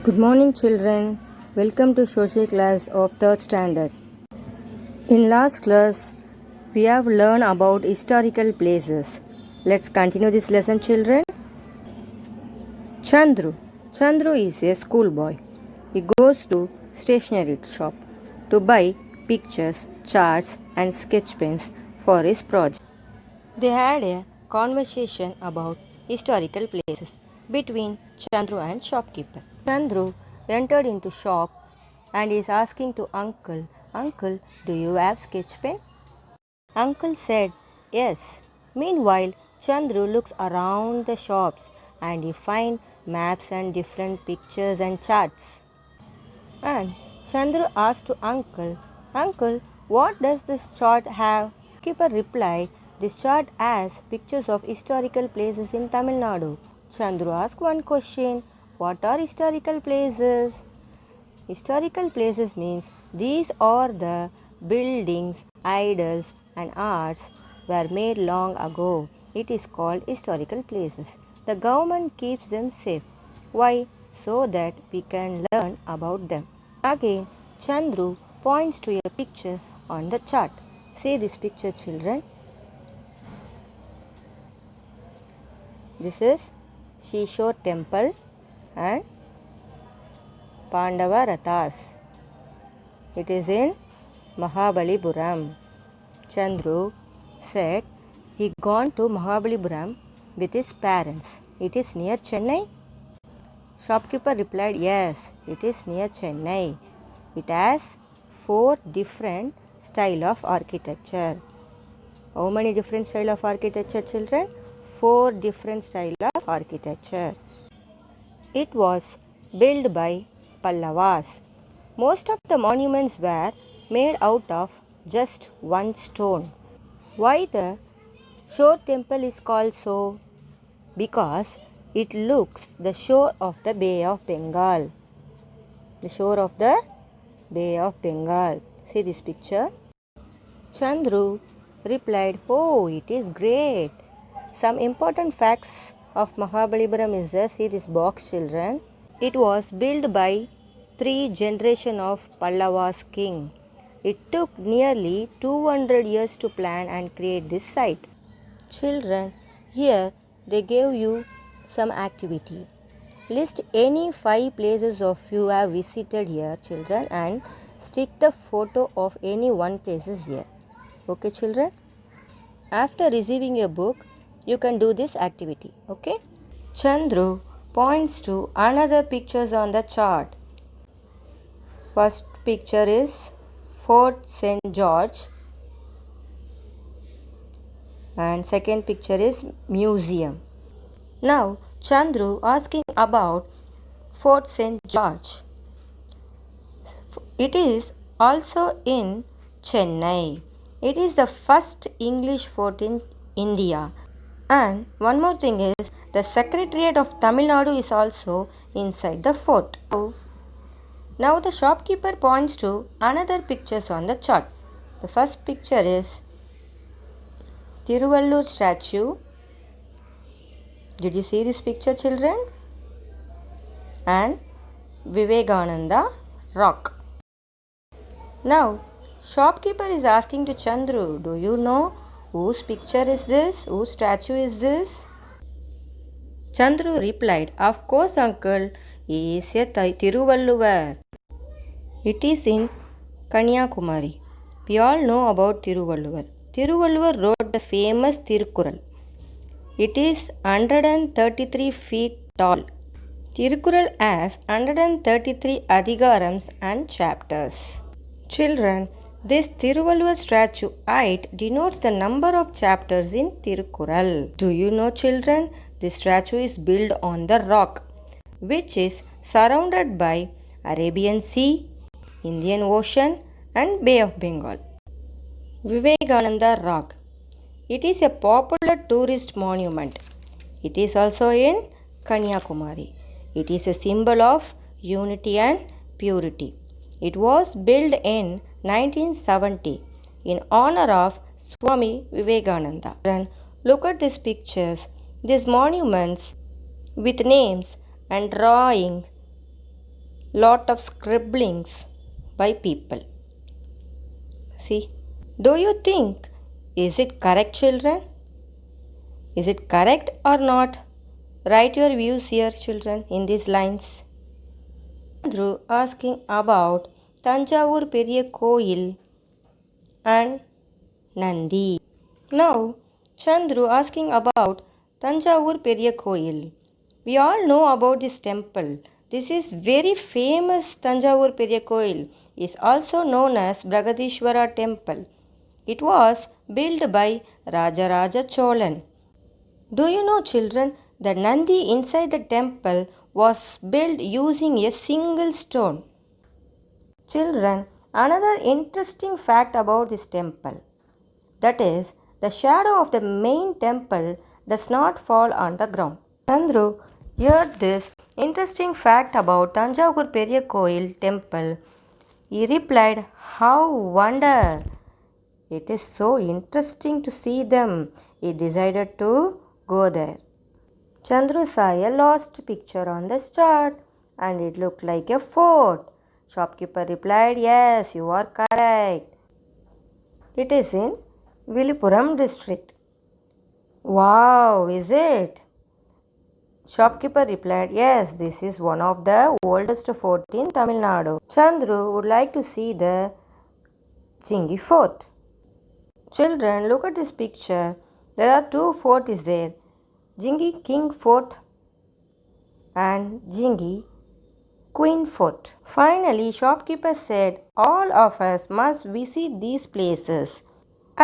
Good morning, children. Welcome to social class of 3rd standard. In last class, we have learned about historical places. Let's continue this lesson, children. Chandru. Chandru is a schoolboy. He goes to stationery shop to buy pictures, charts and sketch pens for his project. They had a conversation about historical places between Chandru and shopkeeper. Chandru entered into shop and is asking to uncle, "Uncle, do you have sketch pen?" Uncle said, "Yes." Meanwhile, Chandru looks around the shops and he finds maps and different pictures and charts. And Chandru asked to uncle, "Uncle, what does this chart have?" Keeper replied, "This chart has pictures of historical places in Tamil Nadu." Chandru asked one question, "What are historical places?" Historical places means these are the buildings, idols and arts were made long ago. It is called historical places. The government keeps them safe. Why? So that we can learn about them. Again, Chandru points to a picture on the chart. See this picture, children. This is Shishore temple and Pandava Rathas. It is in Mahabalipuram. Chandru said he gone to Mahabalipuram with his parents. It is near Chennai? Shopkeeper replied, "Yes, it is near Chennai. It has 4 different style of architecture." How many different style of architecture, children? 4 different style of architecture. It was built by Pallavas. Most of the monuments were made out of just one stone. Why the shore temple is called so? Because it looks the shore of the Bay of Bengal. The shore of the Bay of Bengal. See this picture. Chandru replied, "Oh, it is great." Some important facts of Mahabalipuram is there. See this box, children. It was built by 3 generations of Pallavas king. It took nearly 200 years to plan and create this site. Children, here they gave you some activity. List any 5 places of you have visited here, children, and stick the photo of any one places here. Okay, children? After receiving your book, you can do this activity. Okay? Chandru points to another pictures on the chart. First picture is Fort St. George and second picture is museum. Now Chandru asking about Fort St. George. It is also in Chennai. It is the first English fort in India. And one more thing is the Secretariat of Tamil Nadu is also inside the fort. Now the shopkeeper points to another pictures on the chart. The first picture is Tiruvallur statue. Did you see this picture, children? And Vivekananda rock. Now shopkeeper is asking to Chandru, "Do you know whose picture is this? Whose statue is this?" Chandru replied, "Of course, uncle. He is a Tiruvalluvar. It is in Kanyakumari. We all know about Tiruvalluvar. Tiruvalluvar wrote the famous Tirukkural. It is 133 feet tall. Tirukkural has 133 adhigarams and chapters. Children, this Tiruvalluvar statue height denotes the number of chapters in Tirukkural. Do you know, children, this statue is built on the rock, which is surrounded by Arabian Sea, Indian Ocean and Bay of Bengal. Vivekananda Rock. It is a popular tourist monument. It is also in Kanyakumari. It is a symbol of unity and purity. It was built in 1970 in honor of Swami Vivekananda. And look at these pictures. These monuments with names and drawings lot of scribblings by people. See, do you think, is it correct, children? Is it correct or not? Write your views here, children, in these lines. Chandru asking about Tanjavur Periya Koil and Nandi. Now, Chandru asking about Tanjavur Periya Koil. We all know about this temple. This is very famous Tanjavur Periya Koil. Is also known as Bragadishwara temple. It was built by Rajaraja Cholan. Do you know, children, the Nandi inside the temple was built using a single stone? Children, another interesting fact about this temple, that is, the shadow of the main temple does not fall on the ground. Chandru heard this interesting fact about Tanjavur Periya Koil temple. He replied, "How wonder! It is so interesting to see them." He decided to go there. Chandru saw a lost picture on the chart and it looked like a fort. Shopkeeper replied, "Yes, you are correct. It is in Viluppuram district." "Wow, is it?" Shopkeeper replied, "Yes, this is one of the oldest fort in Tamil Nadu." Chandru would like to see the Jingi fort. Children, look at this picture. There are two forts there. Jingi King Fort and Jingi Queen Fort. Finally, shopkeeper said, "All of us must visit these places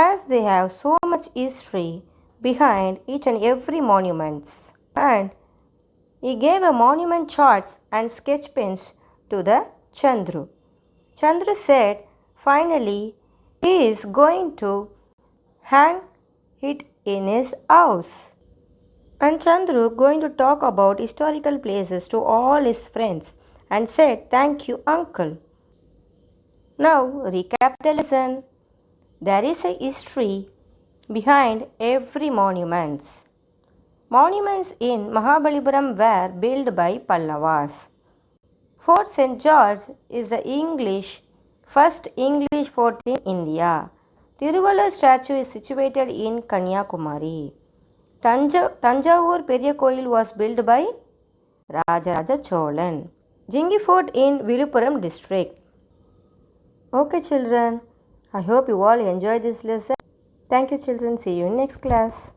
as they have so much history behind each and every monuments." And he gave a monument charts and sketch pens to the Chandru. Chandru said, finally, he is going to hang it in his house. And Chandru going to talk about historical places to all his friends and said, "Thank you, uncle." Now recap the lesson. There is a history behind every monuments. Monuments in Mahabalipuram were built by Pallavas. Fort St. George is the first English fort in India. Tiruvallur statue is situated in Kanyakumari. Tanjavur Periya Koil was built by Rajaraja Cholan. Jingi Fort in Viluppuram district. Okay, children. I hope you all enjoyed this lesson. Thank you, children. See you in next class.